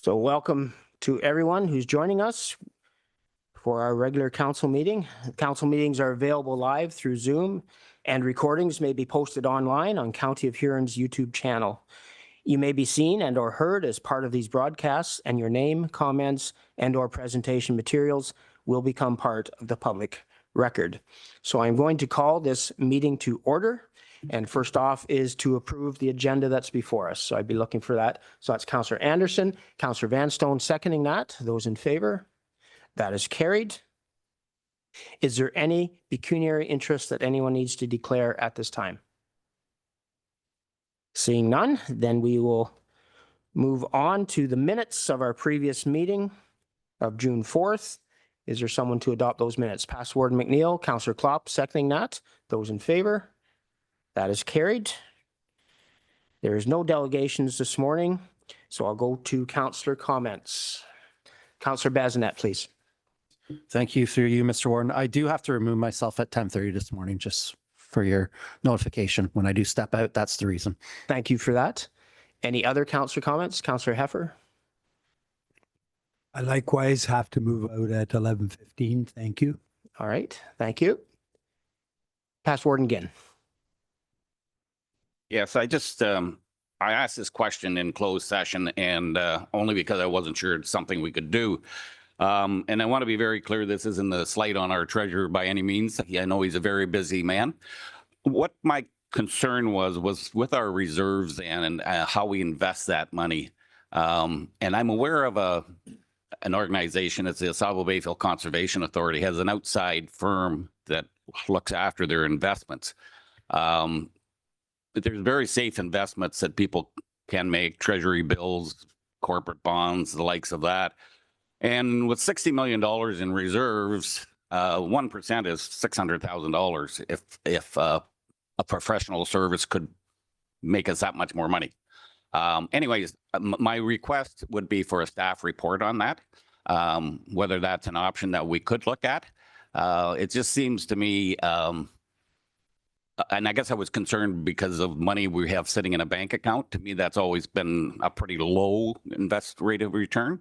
So welcome to everyone who's joining us for our regular council meeting. Council meetings are available live through Zoom, and recordings may be posted online on County of Huron's YouTube channel. You may be seen and or heard as part of these broadcasts, and your name, comments, and or presentation materials will become part of the public record. So I'm going to call this meeting to order. And first off is to approve the agenda that's before us. So I'd be looking for that. So that's Councillor Anderson, Councillor Vanstone seconding that. Those in favor? That is carried. Is there any pecuniary interest that anyone needs to declare at this time? Seeing none, then we will move on to the minutes of our previous meeting of June 4th. Is there someone to adopt those minutes? Past Warden McNeil, Councillor Klopp seconding that. Those in favor? That is carried. There is no delegations this morning, so I'll go to councillor comments. Councillor Bazinet, please. Thank you through you, Mr. Warden. I do have to remove myself at 10:30 this morning, just for your notification. When I do step out, that's the reason. Thank you for that. Any other councillor comments? Councillor Heffer? I likewise have to move out at 11:15. Thank you. All right, thank you. Past Warden Ginn. Yes, I asked this question in closed session and only because I wasn't sure it's something we could do. And I want to be very clear, this isn't a slight on our treasurer by any means. I know he's a very busy man. What my concern was with our reserves and how we invest that money. And I'm aware of an organization, it's the Oswego Bayfield Conservation Authority, has an outside firm that looks after their investments. But there's very safe investments that people can make, treasury bills, corporate bonds, the likes of that. And with $60 million in reserves, 1% is $600,000 if a professional service could make us that much more money. Anyways, my request would be for a staff report on that, whether that's an option that we could look at. It just seems to me, and I guess I was concerned because of money we have sitting in a bank account. To me, that's always been a pretty low invest rate of return,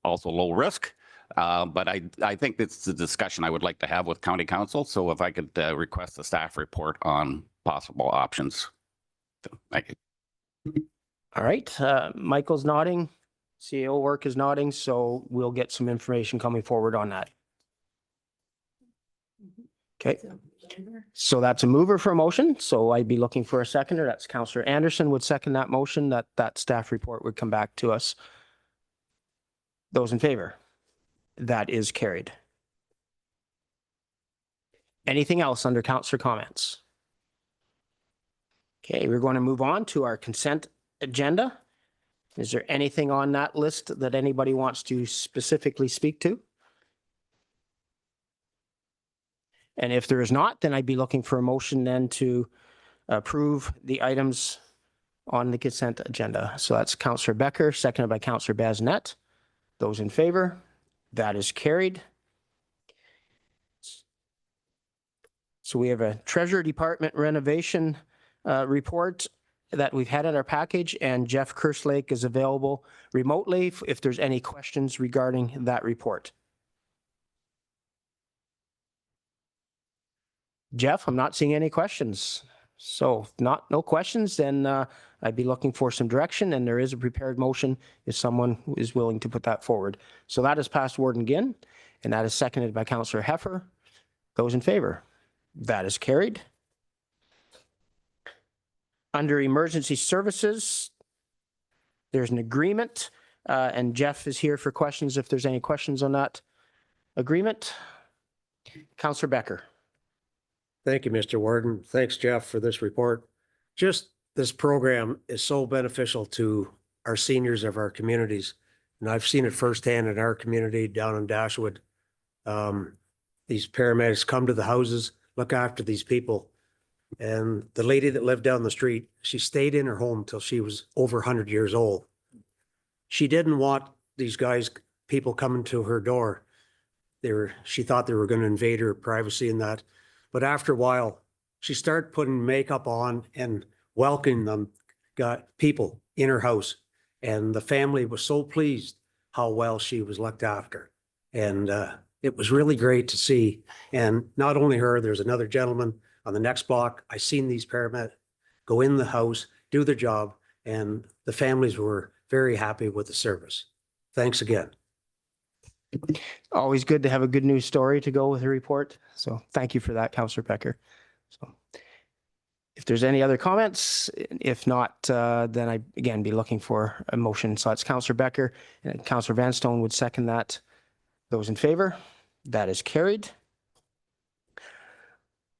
also low risk. But I think it's a discussion I would like to have with County Council. So if I could request a staff report on possible options. Thank you. All right, Michael's nodding. CEO work is nodding, so we'll get some information coming forward on that. Okay, so that's a mover for a motion. So I'd be looking for a seconder. That's Councillor Anderson would second that motion, that staff report would come back to us. Those in favor? That is carried. Anything else under councillor comments? Okay, we're going to move on to our consent agenda. Is there anything on that list that anybody wants to specifically speak to? And if there is not, then I'd be looking for a motion then to approve the items on the consent agenda. So that's Councillor Becker, seconded by Councillor Bazinet. Those in favor? That is carried. So we have a Treasury Department renovation report that we've had in our package, and Jeff Kerslake is available remotely if there's any questions regarding that report. Jeff, I'm not seeing any questions. So no questions, then I'd be looking for some direction, and there is a prepared motion if someone is willing to put that forward. So that is passed Warden Ginn, and that is seconded by Councillor Heffer. Those in favor? That is carried. Under emergency services, there's an agreement, and Jeff is here for questions if there's any questions on that agreement. Councillor Becker. Thank you, Mr. Warden. Thanks, Jeff, for this report. Just this program is so beneficial to our seniors of our communities. And I've seen it firsthand in our community down in Dashwood. These paramedics come to the houses, look after these people. And the lady that lived down the street, she stayed in her home till she was over 100 years old. She didn't want these people coming to her door. She thought they were going to invade her privacy and that. But after a while, she started putting makeup on and welcoming them, got people in her house. And the family was so pleased how well she was looked after. And it was really great to see. And not only her, there's another gentleman on the next block. I seen these paramedics go in the house, do their job, and the families were very happy with the service. Thanks again. Always good to have a good news story to go with a report. So thank you for that, Councillor Becker. So if there's any other comments, if not, then I again be looking for a motion. So that's Councillor Becker and Councillor Vanstone would second that. Those in favor? That is carried.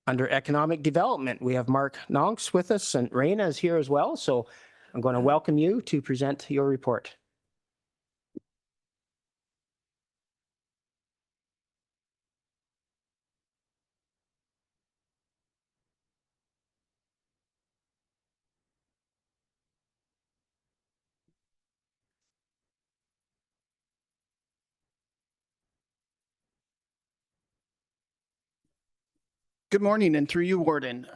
Under economic development, we have Mark Nonks with us and Raina is here as well. So I'm going to welcome you to present your report. Good morning, and through you, Warden.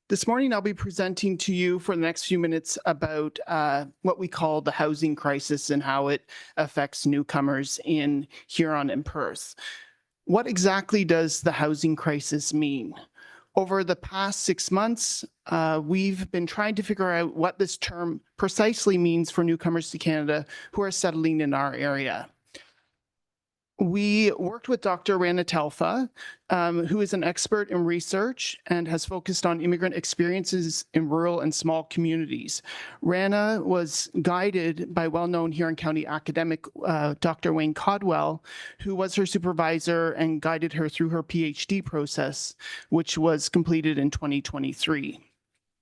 This morning, I'll be presenting to you for the next few minutes about what we call the housing crisis and how it affects newcomers in Huron and Perth. What exactly does the housing crisis mean? Over the past 6 months, we've been trying to figure out what this term precisely means for newcomers to Canada who are settling in our area. We worked with Dr. Rana Telfa, who is an expert in research and has focused on immigrant experiences in rural and small communities. Rana was guided by well-known Huron County academic Dr. Wayne Codwell, who was her supervisor and guided her through her PhD process, which was completed in 2023.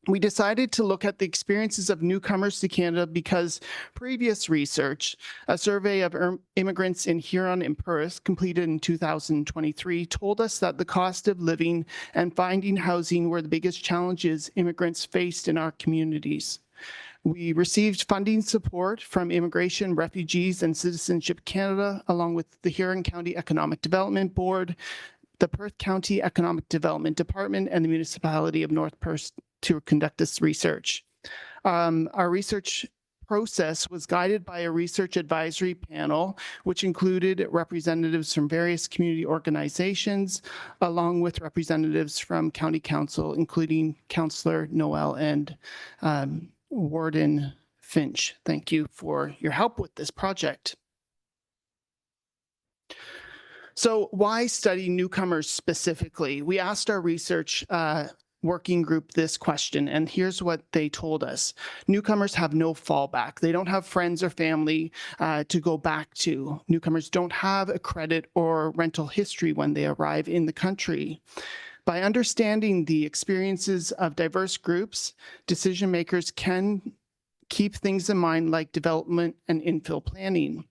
We decided to look at the experiences of newcomers to Canada because previous research, a survey of immigrants in Huron and Perth completed in 2023, told us that the cost of living and finding housing were the biggest challenges immigrants faced in our communities. We received funding support from Immigration, Refugees and Citizenship Canada, along with the Huron County Economic Development Board, the Perth County Economic Development Department, and the Municipality of North Perth to conduct this research. Our research process was guided by a research advisory panel, which included representatives from various community organizations, along with representatives from County Council, including Councillor Noel and Warden Finch. Thank you for your help with this project. So why study newcomers specifically? We asked our research working group this question, and here's what they told us. Newcomers have no fallback. They don't have friends or family to go back to. Newcomers don't have a credit or rental history when they arrive in the country. By understanding the experiences of diverse groups, decision makers can keep things in mind like development and infill planning.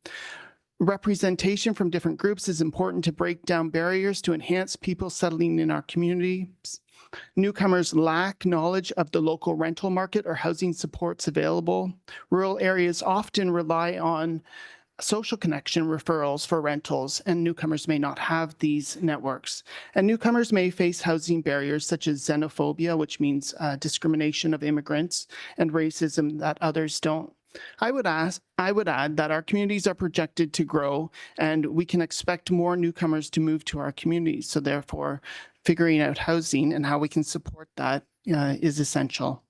Representation from different groups is important to break down barriers to enhance people settling in our communities. Newcomers lack knowledge of the local rental market or housing supports available. Rural areas often rely on social connection referrals for rentals, and newcomers may not have these networks. And newcomers may face housing barriers such as xenophobia, which means discrimination of immigrants, and racism that others don't. I would add that our communities are projected to grow, and we can expect more newcomers to move to our communities. So therefore, figuring out housing and how we can support that is essential.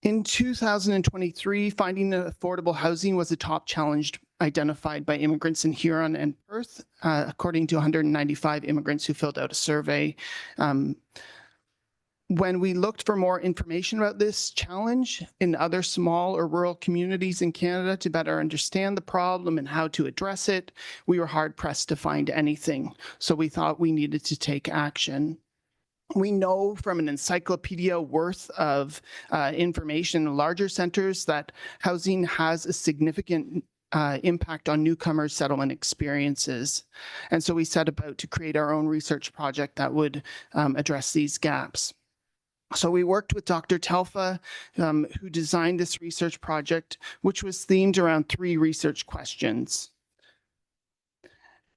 In 2023, finding affordable housing was a top challenge identified by immigrants in Huron and Perth, according to 195 immigrants who filled out a survey. When we looked for more information about this challenge in other small or rural communities in Canada to better understand the problem and how to address it, we were hard pressed to find anything. So we thought we needed to take action. We know from an encyclopedia worth of information in larger centers that housing has a significant impact on newcomers' settlement experiences. And so we set about to create our own research project that would address these gaps. So we worked with Dr. Telfa, who designed this research project, which was themed around 3 research questions.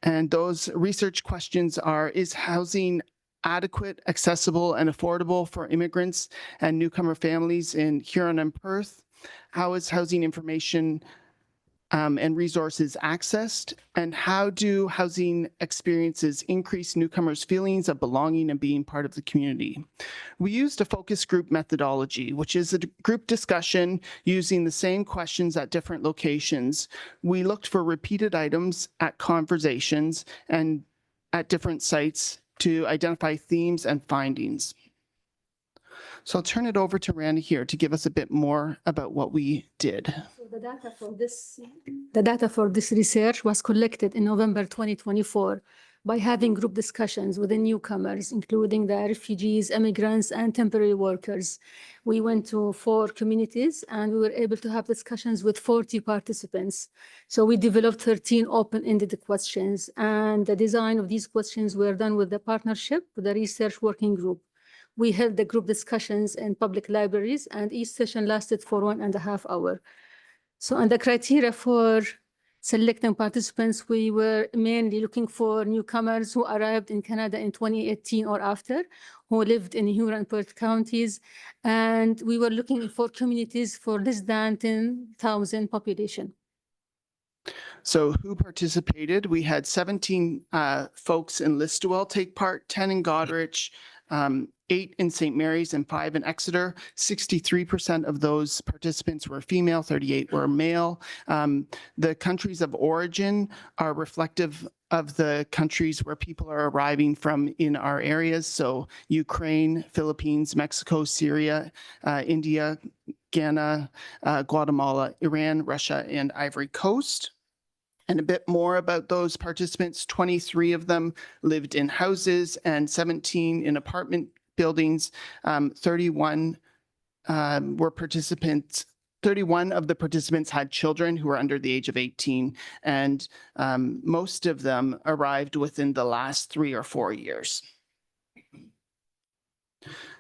And those research questions are, is housing adequate, accessible, and affordable for immigrants and newcomer families in Huron and Perth? How is housing information and resources accessed? And how do housing experiences increase newcomers' feelings of belonging and being part of the community? We used a focus group methodology, which is a group discussion using the same questions at different locations. We looked for repeated items at conversations and at different sites to identify themes and findings. So I'll turn it over to Randy here to give us a bit more about what we did. So the data for this research was collected in November 2024 by having group discussions with the newcomers, including the refugees, immigrants, and temporary workers. We went to 4 communities and we were able to have discussions with 40 participants. So we developed 13 open-ended questions, and the design of these questions were done with the partnership with the research working group. We held the group discussions in public libraries, and each session lasted for 1.5 hours. So, and the criteria for selecting participants, we were mainly looking for newcomers who arrived in Canada in 2018 or after, who lived in Huron and Perth counties, and we were looking for communities for less than 10,000 population. So who participated? We had 17 folks in Listowel take part, 10 in Goderich, 8 in St. Mary's, and 5 in Exeter. 63% of those participants were female, 38 were male. The countries of origin are reflective of the countries where people are arriving from in our areas. So Ukraine, Philippines, Mexico, Syria, India, Ghana, Guatemala, Iran, Russia, and Ivory Coast. And a bit more about those participants, 23 of them lived in houses and 17 in apartment buildings. 31 were participants. 31 of the participants had children who were under the age of 18, and most of them arrived within the last 3 or 4 years.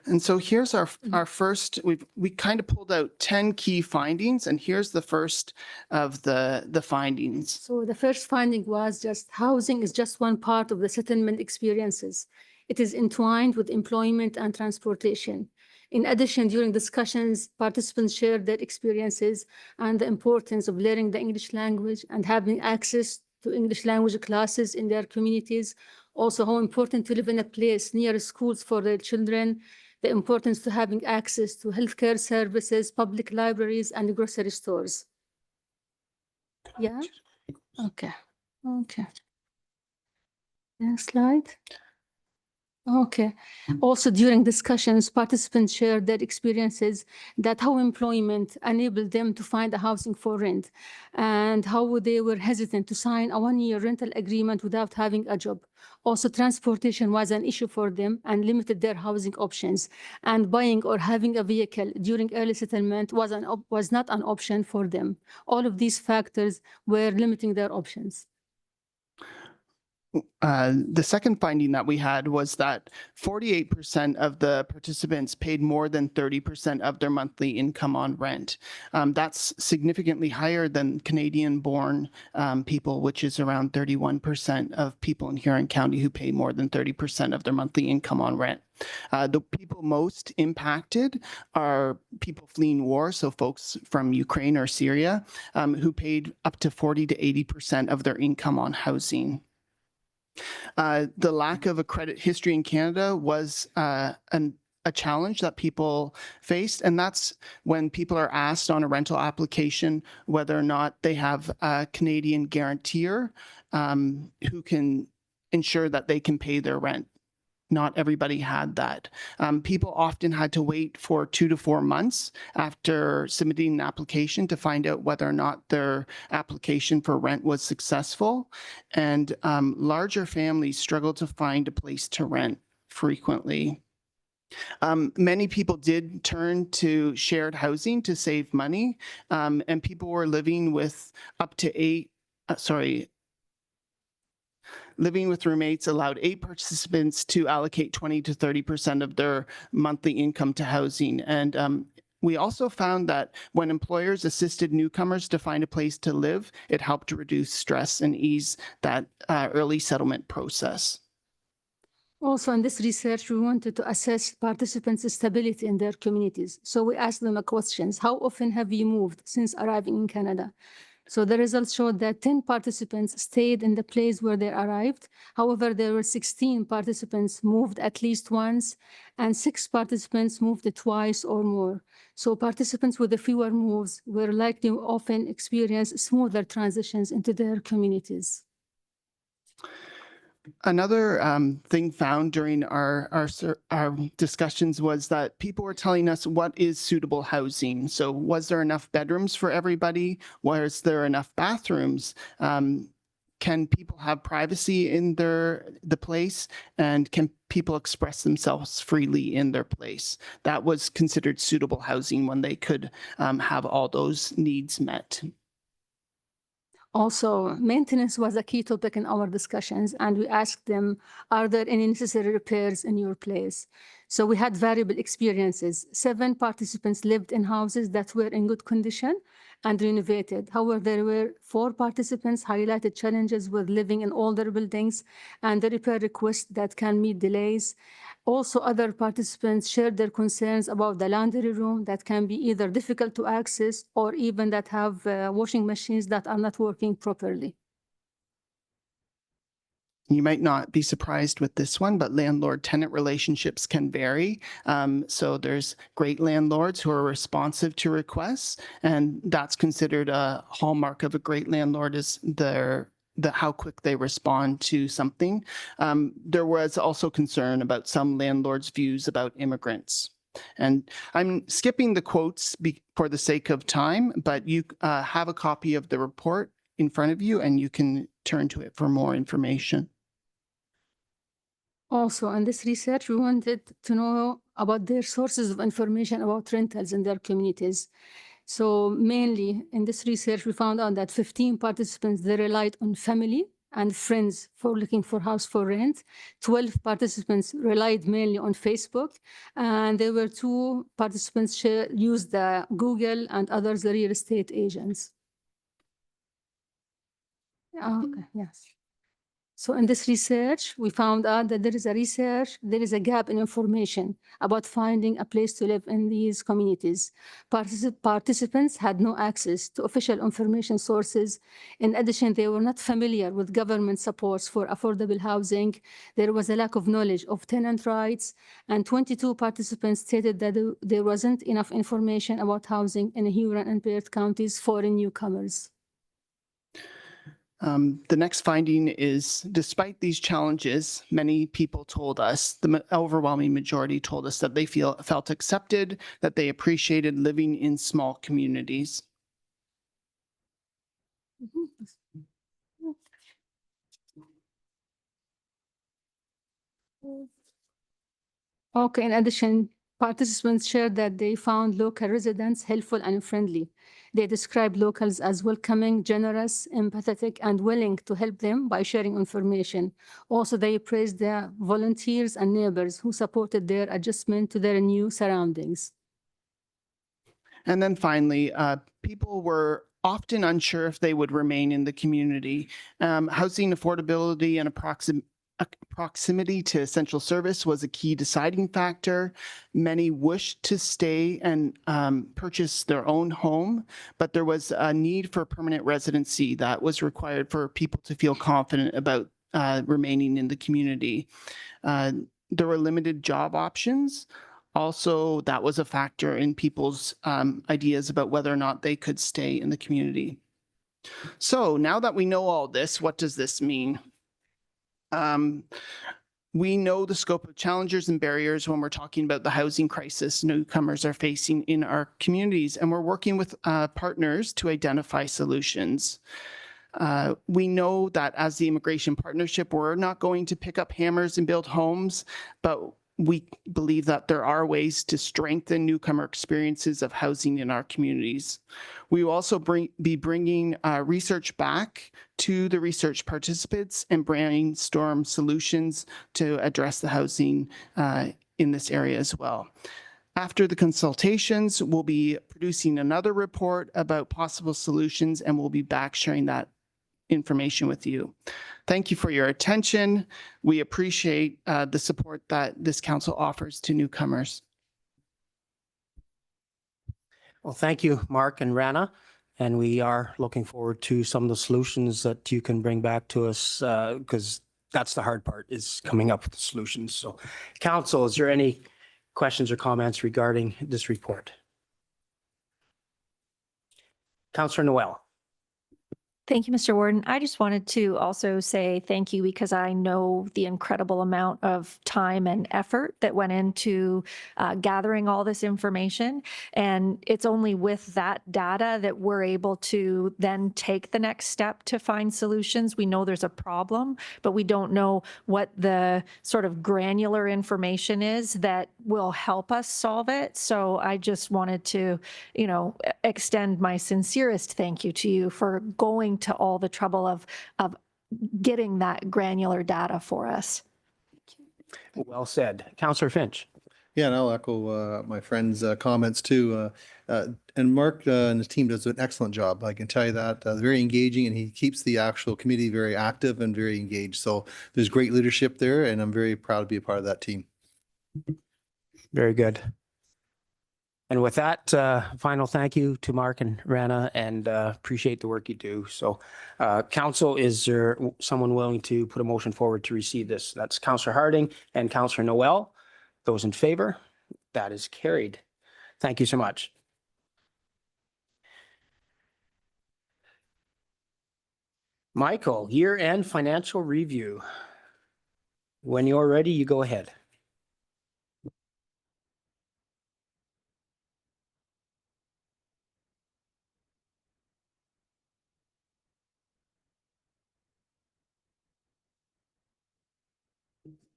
And so here's our first, we kind of pulled out 10 key findings, and here's the first of the findings. So the first finding was just housing is just one part of the settlement experiences. It is entwined with employment and transportation. In addition, during discussions, participants shared their experiences and the importance of learning the English language and having access to English language classes in their communities. Also, how important to live in a place near schools for their children, the importance to having access to healthcare services, public libraries, and grocery stores. Yeah? Okay. Okay. Next slide. Okay. Also, during discussions, participants shared their experiences that how employment enabled them to find a housing for rent and how they were hesitant to sign a 1-year rental agreement without having a job. Also, transportation was an issue for them and limited their housing options. And buying or having a vehicle during early settlement was not an option for them. All of these factors were limiting their options. The second finding that we had was that 48% of the participants paid more than 30% of their monthly income on rent. That's significantly higher than Canadian-born people, which is around 31% of people in Huron County who pay more than 30% of their monthly income on rent. The people most impacted are people fleeing war, so folks from Ukraine or Syria, who paid up to 40 to 80% of their income on housing. The lack of a credit history in Canada was a challenge that people faced, and that's when people are asked on a rental application whether or not they have a Canadian guarantor who can ensure that they can pay their rent. Not everybody had that. People often had to wait for 2 to 4 months after submitting an application to find out whether or not their application for rent was successful. And larger families struggled to find a place to rent frequently. Many people did turn to shared housing to save money, and people were living with up to living with roommates allowed 8 participants to allocate 20 to 30% of their monthly income to housing. And we also found that when employers assisted newcomers to find a place to live, it helped to reduce stress and ease that early settlement process. Also, in this research, we wanted to assess participants' stability in their communities. So we asked them a questions. How often have you moved since arriving in Canada? So the results showed that 10 participants stayed in the place where they arrived. However, there were 16 participants moved at least once, and 6 participants moved twice or more. So participants with the fewer moves were likely to often experience smoother transitions into their communities. Another thing found during our discussions was that people were telling us what is suitable housing. So was there enough bedrooms for everybody? Was there enough bathrooms? Can people have privacy in the place? And can people express themselves freely in their place? That was considered suitable housing when they could have all those needs met. Also, maintenance was a key topic in our discussions, and we asked them, are there any necessary repairs in your place? So we had variable experiences. 7 participants lived in houses that were in good condition and renovated. However, there were 4 participants highlighted challenges with living in older buildings and the repair requests that can meet delays. Also, other participants shared their concerns about the laundry room that can be either difficult to access or even that have washing machines that are not working properly. You might not be surprised with this one, but landlord-tenant relationships can vary. So there's great landlords who are responsive to requests, and that's considered a hallmark of a great landlord is how quick they respond to something. There was also concern about some landlords' views about immigrants. And I'm skipping the quotes for the sake of time, but you have a copy of the report in front of you, and you can turn to it for more information. Also, in this research, we wanted to know about their sources of information about rentals in their communities. So mainly in this research, we found out that 15 participants, they relied on family and friends for looking for house for rent. 12 participants relied mainly on Facebook, and there were 2 participants used the Google and others the real estate agents. Okay, yes. So in this research, we found out that there is a gap in information about finding a place to live in these communities. Participants had no access to official information sources. In addition, they were not familiar with government supports for affordable housing. There was a lack of knowledge of tenant rights, and 22 participants stated that there wasn't enough information about housing in Huron and Perth counties for newcomers. The next finding is, despite these challenges, many people told us, the overwhelming majority told us that they felt accepted, that they appreciated living in small communities. Okay, in addition, participants shared that they found local residents helpful and friendly. They described locals as welcoming, generous, empathetic, and willing to help them by sharing information. Also, they praised their volunteers and neighbors who supported their adjustment to their new surroundings. And then finally, people were often unsure if they would remain in the community. Housing affordability and proximity to essential service was a key deciding factor. Many wished to stay and purchase their own home, but there was a need for permanent residency that was required for people to feel confident about remaining in the community. There were limited job options. Also, that was a factor in people's ideas about whether or not they could stay in the community. So now that we know all this, what does this mean? We know the scope of challenges and barriers when we're talking about the housing crisis newcomers are facing in our communities, and we're working with partners to identify solutions. We know that as the Immigration Partnership, we're not going to pick up hammers and build homes, but we believe that there are ways to strengthen newcomer experiences of housing in our communities. We will also be bringing research back to the research participants and brainstorm solutions to address the housing in this area as well. After the consultations, we'll be producing another report about possible solutions, and we'll be back sharing that information with you. Thank you for your attention. We appreciate the support that this council offers to newcomers. Well, thank you, Mark and Rana. And we are looking forward to some of the solutions that you can bring back to us, because that's the hard part, is coming up with the solutions. So council, is there any questions or comments regarding this report? Councillor Noel. Thank you, Mr. Warden. I just wanted to also say thank you because I know the incredible amount of time and effort that went into gathering all this information. And it's only with that data that we're able to then take the next step to find solutions. We know there's a problem, but we don't know what the sort of granular information is that will help us solve it. So I just wanted to, extend my sincerest thank you to you for going to all the trouble of getting that granular data for us. Well said. Councillor Finch. Yeah, and I'll echo my friend's comments too. And Mark and his team does an excellent job. I can tell you that. Very engaging, and he keeps the actual committee very active and very engaged. So there's great leadership there, and I'm very proud to be a part of that team. Very good. And with that, final thank you to Mark and Rana, and appreciate the work you do. So council, is there someone willing to put a motion forward to receive this? That's Councillor Harding and Councillor Noel. Those in favor? That is carried. Thank you so much. Michael, year-end financial review. When you're ready, you go ahead.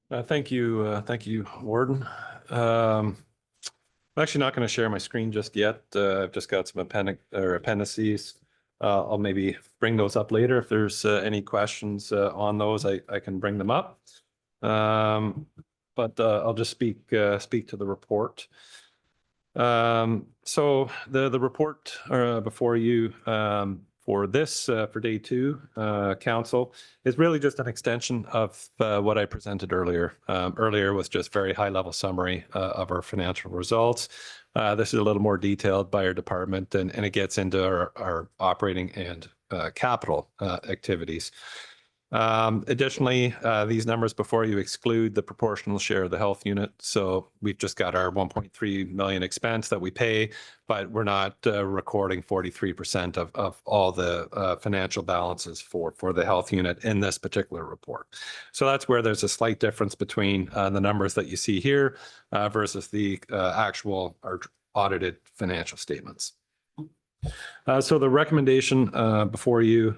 Thank you, Warden. I'm actually not going to share my screen just yet. I've just got some appendices. I'll maybe bring those up later. If there's any questions on those, I can bring them up. But I'll just speak to the report. So the report before you for day two, council, is really just an extension of what I presented earlier. Earlier was just very high level summary of our financial results. This is a little more detailed by our department, and it gets into our operating and capital activities. Additionally, these numbers before you exclude the proportional share of the health unit. So we've just got our 1.3 million expense that we pay, but we're not recording 43% of all the financial balances for the health unit in this particular report. So that's where there's a slight difference between the numbers that you see here versus the actual or audited financial statements. So the recommendation before you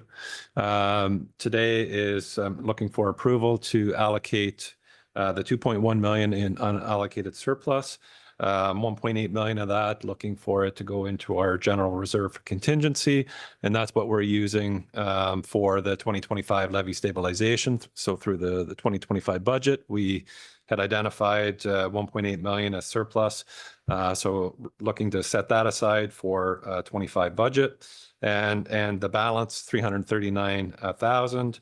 today is looking for approval to allocate the 2.1 million in unallocated surplus. 1.8 million of that, looking for it to go into our general reserve for contingency, and that's what we're using for the 2025 levy stabilization. So through the 2025 budget, we had identified 1.8 million as surplus. So looking to set that aside for 25 budget, and the balance 339,000.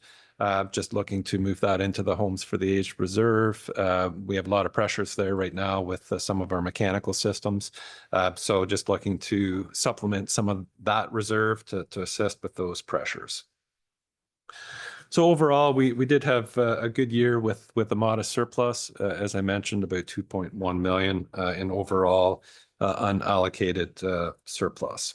Just looking to move that into the Homes for the Aged reserve. We have a lot of pressures there right now with some of our mechanical systems. So just looking to supplement some of that reserve to assist with those pressures. So overall, we did have a good year with a modest surplus, as I mentioned, about 2.1 million in overall unallocated surplus.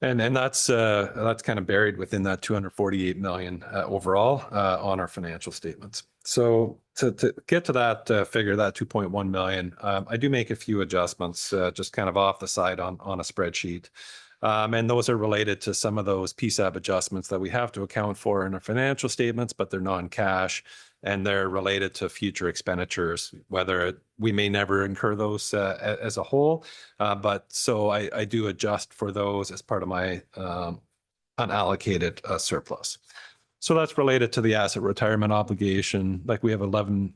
And that's kind of buried within that 248 million overall on our financial statements. So to get to that figure, that 2.1 million, I do make a few adjustments just kind of off the side on a spreadsheet. And those are related to some of those PSAB adjustments that we have to account for in our financial statements, but they're non-cash and they're related to future expenditures, whether we may never incur those as a whole. But so I do adjust for those as part of my unallocated surplus. So that's related to the asset retirement obligation. Like we have 11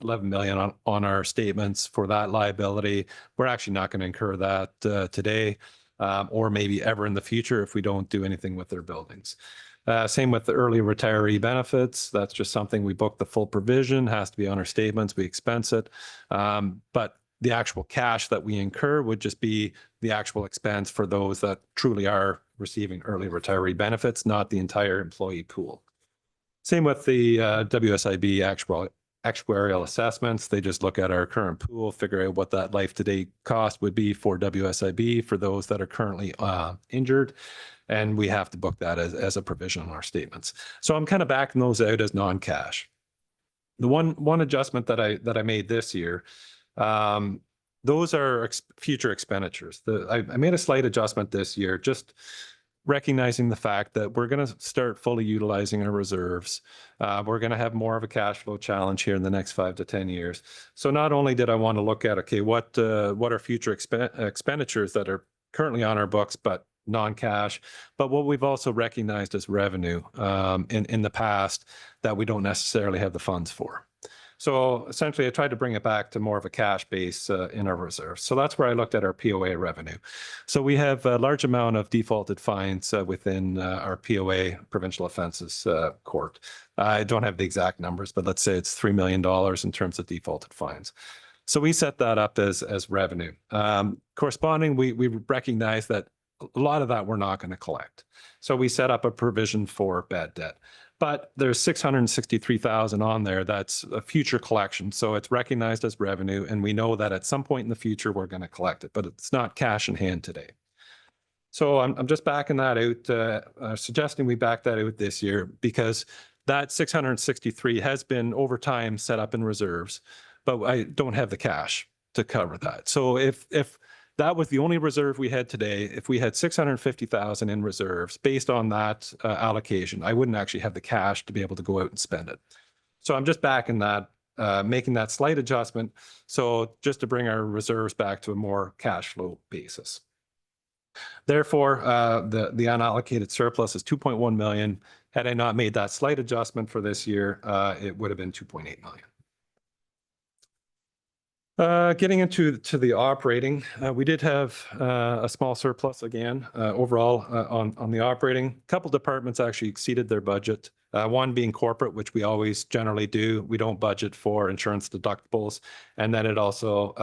million on our statements for that liability. We're actually not going to incur that today. or maybe ever in the future if we don't do anything with their buildings. Same with the early retiree benefits. That's just something we book the full provision, has to be on our statements, we expense it. But the actual cash that we incur would just be the actual expense for those that truly are receiving early retiree benefits, not the entire employee pool. Same with the WSIB actuarial assessments. They just look at our current pool, figure out what that life to date cost would be for WSIB for those that are currently injured. And we have to book that as a provision on our statements. So I'm kind of backing those out as non-cash. The one adjustment that I made this year, those are future expenditures. I made a slight adjustment this year, just recognizing the fact that we're going to start fully utilizing our reserves. We're going to have more of a cash flow challenge here in the next 5 to 10 years. So not only did I want to look at, okay, what are future expenditures that are currently on our books, but non-cash, but what we've also recognized as revenue in the past that we don't necessarily have the funds for. So essentially, I tried to bring it back to more of a cash base in our reserves. So that's where I looked at our POA revenue. So we have a large amount of defaulted fines within our POA, provincial offenses court. I don't have the exact numbers, but let's say it's $3 million in terms of defaulted fines. So we set that up as revenue. Corresponding, we recognize that a lot of that we're not going to collect. So we set up a provision for bad debt. But there's 663,000 on there. That's a future collection. So it's recognized as revenue. And we know that at some point in the future, we're going to collect it, but it's not cash in hand today. So I'm just backing that out, suggesting we back that out this year because that 663 has been over time set up in reserves, but I don't have the cash to cover that. So if that was the only reserve we had today, if we had 650,000 in reserves based on that allocation, I wouldn't actually have the cash to be able to go out and spend it. So I'm just backing that, making that slight adjustment. So just to bring our reserves back to a more cash flow basis. Therefore, the unallocated surplus is 2.1 million. Had I not made that slight adjustment for this year, it would have been 2.8 million. Getting into the operating, we did have a small surplus again overall on the operating. A couple departments actually exceeded their budget. One being corporate, which we always generally do. We don't budget for insurance deductibles, and then it also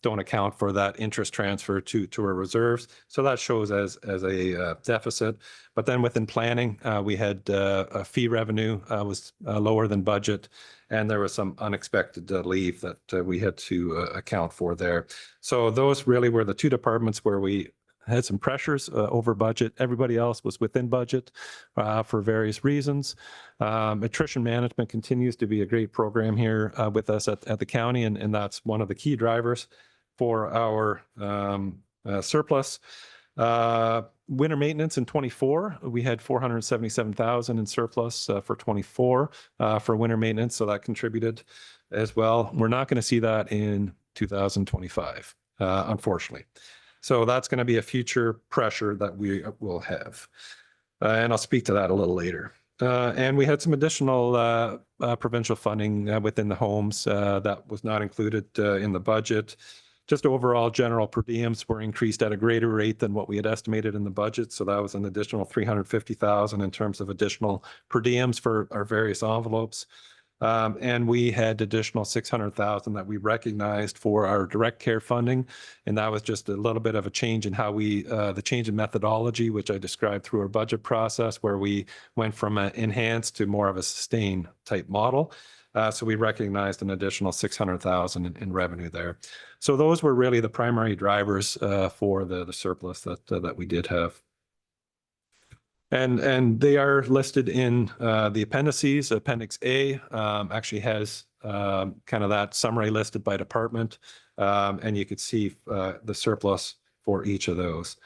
don't account for that interest transfer to our reserves. So that shows as a deficit. But then within planning, we had a fee revenue was lower than budget. And there was some unexpected leave that we had to account for there. So those really were the two departments where we had some pressures over budget. Everybody else was within budget for various reasons. Attrition management continues to be a great program here with us at the county, and that's one of the key drivers for our surplus. Winter maintenance in 24, we had 477,000 in surplus for 24 for winter maintenance. So that contributed as well. We're not going to see that in 2025, unfortunately. So that's going to be a future pressure that we will have. And I'll speak to that a little later. And we had some additional provincial funding within the homes that was not included in the budget. Just overall general per diems were increased at a greater rate than what we had estimated in the budget. So that was an additional 350,000 in terms of additional per diems for our various envelopes. And we had additional 600,000 that we recognized for our direct care funding. And that was just a little bit of a change in how the change in methodology, which I described through our budget process, where we went from an enhanced to more of a sustained type model. So we recognized an additional 600,000 in revenue there. So those were really the primary drivers for the surplus that we did have. And they are listed in the appendices. Appendix A actually has kind of that summary listed by department. And you could see the surplus for each of those.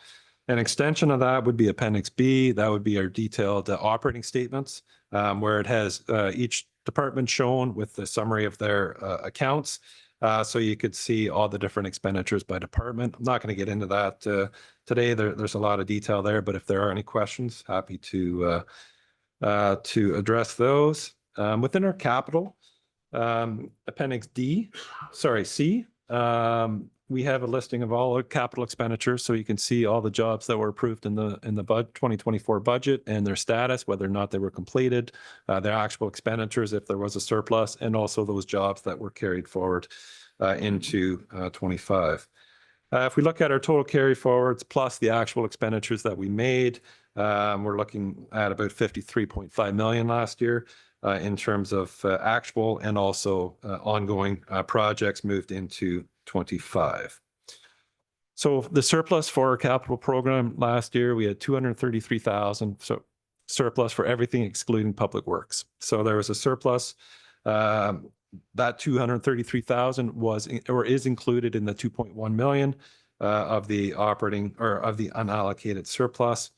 An extension of that would be Appendix B. That would be our detailed operating statements, where it has each department shown with the summary of their accounts. So you could see all the different expenditures by department. I'm not going to get into that today. There's a lot of detail there, but if there are any questions, happy to address those. Within our capital, Appendix C, we have a listing of all the capital expenditures, so you can see all the jobs that were approved in the 2024 budget and their status, whether or not they were completed, their actual expenditures if there was a surplus, and also those jobs that were carried forward into 25. If we look at our total carry forwards plus the actual expenditures that we made, we're looking at about 53.5 million last year in terms of actual and also ongoing projects moved into 25. So the surplus for our capital program last year, we had 233,000. So surplus for everything excluding public works. So there was a surplus. That 233,000 was or is included in the 2.1 million of the operating or of the unallocated surplus.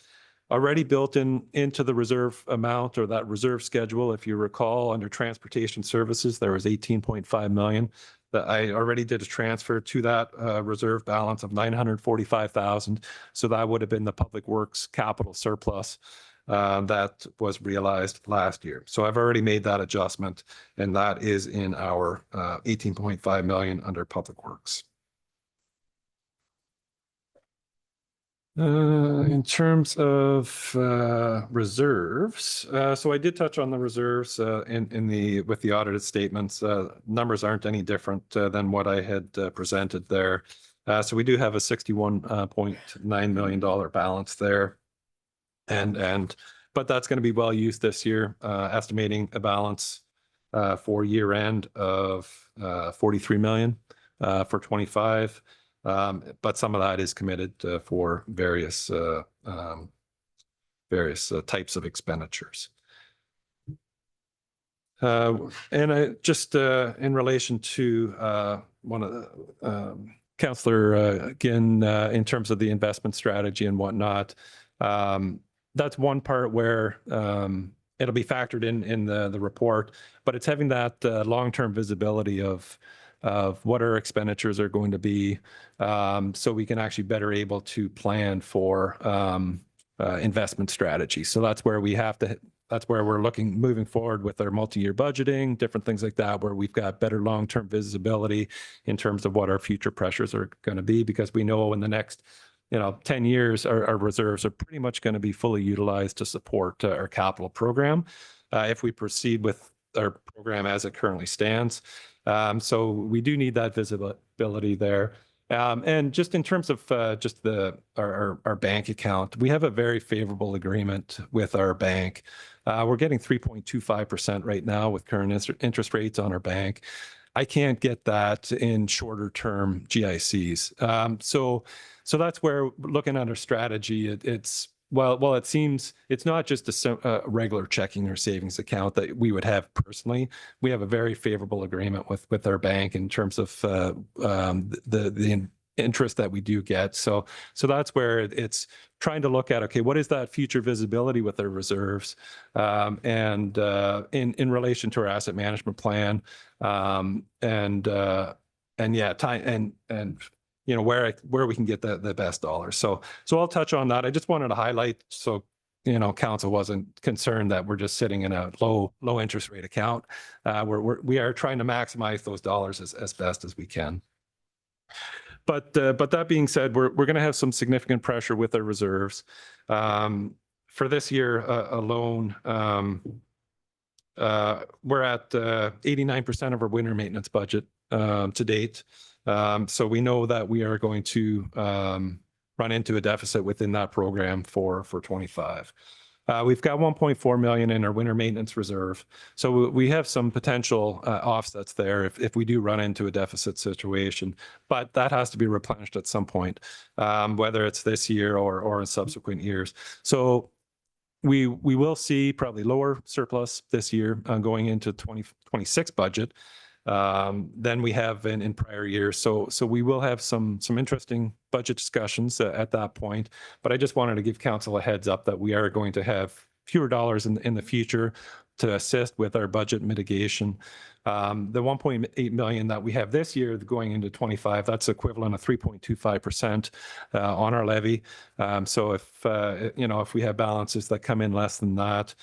Already built into the reserve amount or that reserve schedule, if you recall, under transportation services, there was 18.5 million that I already did a transfer to that reserve balance of 945,000. So that would have been the public works capital surplus that was realized last year. So I've already made that adjustment, and that is in our 18.5 million under public works. In terms of reserves, so I did touch on the reserves with the audited statements. Numbers aren't any different than what I had presented there. So we do have a $61.9 million balance there, but that's going to be well used this year. Estimating a balance for year end of 43 million for 25. But some of that is committed for various types of expenditures. And I just in relation to one of the Councillor again in terms of the investment strategy and whatnot, that's one part where it'll be factored in the report, but it's having that long-term visibility of what our expenditures are going to be, so we can actually better able to plan for investment strategy. So that's where we're looking moving forward with our multi-year budgeting, different things like that, where we've got better long-term visibility in terms of what our future pressures are going to be, because we know in the next 10 years, our reserves are pretty much going to be fully utilized to support our capital program if we proceed with our program as it currently stands. So we do need that visibility there. And just in terms of just our bank account, we have a very favorable agreement with our bank. We're getting 3.25% right now with current interest rates on our bank. I can't get that in shorter term GICs. So that's where looking at our strategy, it seems it's not just a regular checking or savings account that we would have personally. We have a very favorable agreement with our bank in terms of the interest that we do get. So that's where it's trying to look at, okay, what is that future visibility with our reserves, and in relation to our asset management plan, and where we can get the best dollars. So I'll touch on that. I just wanted to highlight so council wasn't concerned that we're just sitting in a low interest rate account. We are trying to maximize those dollars as best as we can. But that being said, we're going to have some significant pressure with our reserves. For this year alone, we're at 89% of our winter maintenance budget to date. So we know that we are going to run into a deficit within that program for 25. We've got 1.4 million in our winter maintenance reserve. So we have some potential offsets there if we do run into a deficit situation, but that has to be replenished at some point, whether it's this year or in subsequent years. So we will see probably lower surplus this year going into 2026 budget than we have in prior years. So we will have some interesting budget discussions at that point. But I just wanted to give council a heads up that we are going to have fewer dollars in the future to assist with our budget mitigation. The 1.8 million that we have this year going into 25, that's equivalent of 3.25% on our levy. So if we have balances that come in less than that,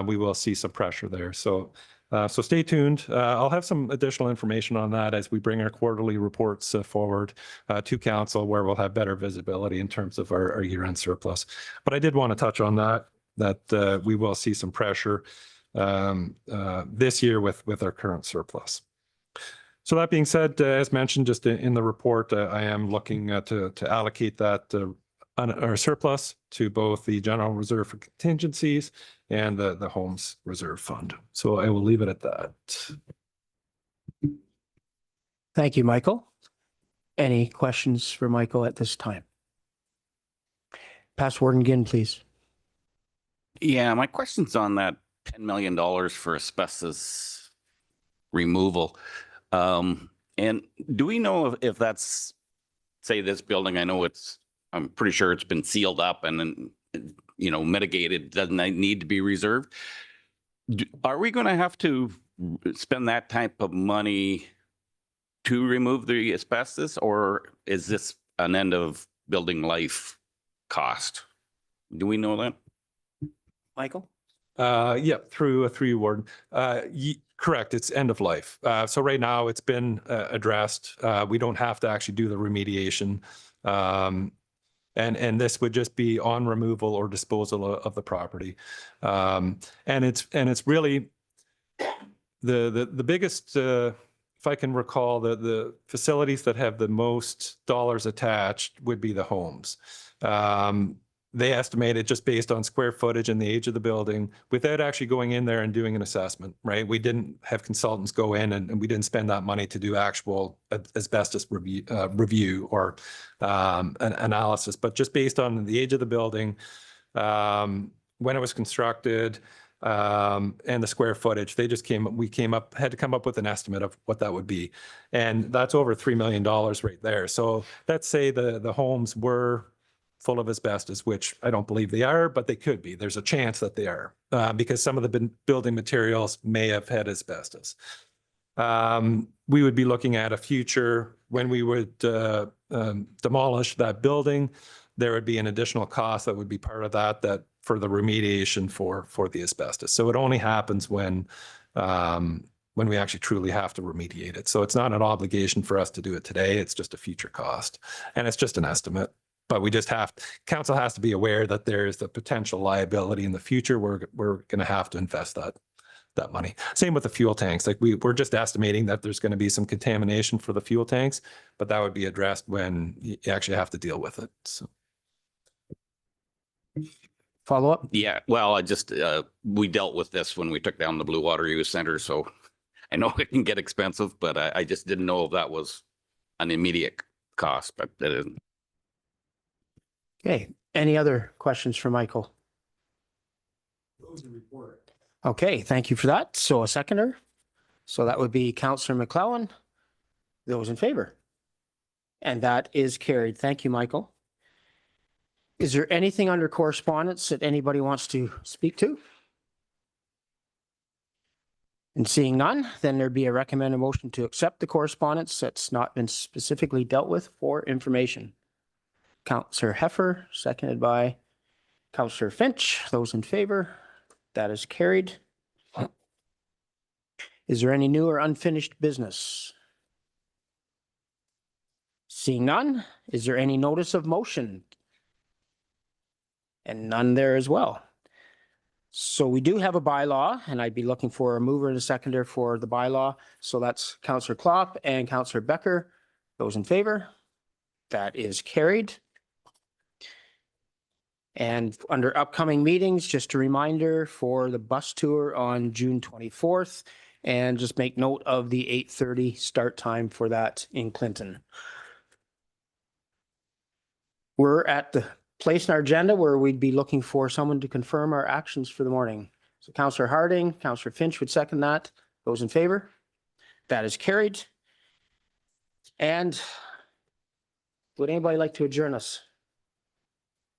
we will see some pressure there. So So stay tuned. I'll have some additional information on that as we bring our quarterly reports forward to council, where we'll have better visibility in terms of our year-end surplus. But I did want to touch on that we will see some pressure this year with our current surplus. So that being said, as mentioned just in the report, I am looking to allocate that our surplus to both the general reserve for contingencies and the homes reserve fund. So I will leave it at that. Thank you, Michael. Any questions for Michael at this time? Past Warden Ginn, please. Yeah, my question's on that $10 million for asbestos removal. And do we know if that's, say, this building, I'm pretty sure it's been sealed up and then, mitigated, doesn't need to be reserved. Are we going to have to spend that type of money to remove the asbestos, or is this an end of building life cost? Do we know that? Michael? Yeah, through you, Warden. Correct, it's end of life. So right now it's been addressed. We don't have to actually do the remediation. And this would just be on removal or disposal of the property. And it's really the biggest, if I can recall, the facilities that have the most dollars attached would be the homes. They estimate it just based on square footage and the age of the building without actually going in there and doing an assessment, right? We didn't have consultants go in and we didn't spend that money to do actual asbestos review or an analysis, but just based on the age of the building, when it was constructed, and the square footage, had to come up with an estimate of what that would be. And that's over $3 million right there. So let's say the homes were full of asbestos, which I don't believe they are, but they could be. There's a chance that they are because some of the building materials may have had asbestos. We would be looking at a future when we would demolish that building. There would be an additional cost that would be part of that for the remediation for the asbestos. So it only happens when we actually truly have to remediate it. So it's not an obligation for us to do it today. It's just a future cost, and it's just an estimate. But council has to be aware that there is the potential liability in the future. We're going to have to invest that money. Same with the fuel tanks. Like we're just estimating that there's going to be some contamination for the fuel tanks, but that would be addressed when you actually have to deal with it. So. Follow up? Yeah, well, we dealt with this when we took down the Blue Water Youth Center, so I know it can get expensive, but I just didn't know if that was an immediate cost, but that isn't. Okay. Any other questions for Michael? Okay, thank you for that. So a seconder. So that would be Councillor McClellan. Those in favor? And that is carried. Thank you, Michael. Is there anything under correspondence that anybody wants to speak to? And seeing none, then there'd be a recommended motion to accept the correspondence that's not been specifically dealt with for information. Councillor Heffer, seconded by Councillor Finch. Those in favor? That is carried. Is there any new or unfinished business? Seeing none, is there any notice of motion? And none there as well. So we do have a bylaw, and I'd be looking for a mover and a seconder for the bylaw. So that's Councillor Klopp and Councillor Becker. Those in favor? That is carried. And under upcoming meetings, just a reminder for the bus tour on June 24th, and just make note of the 8:30 start time for that in Clinton. We're at the place in our agenda where we'd be looking for someone to confirm our actions for the morning. So Councillor Harding, Councillor Finch would second that. Those in favor? That is carried. And would anybody like to adjourn us?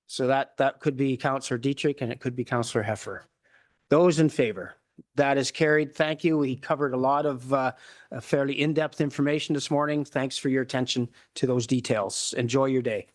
So that could be Councillor Dietrich and it could be Councillor Heffer. Those in favor? That is carried. Thank you. We covered a lot of fairly in-depth information this morning. Thanks for your attention to those details. Enjoy your day.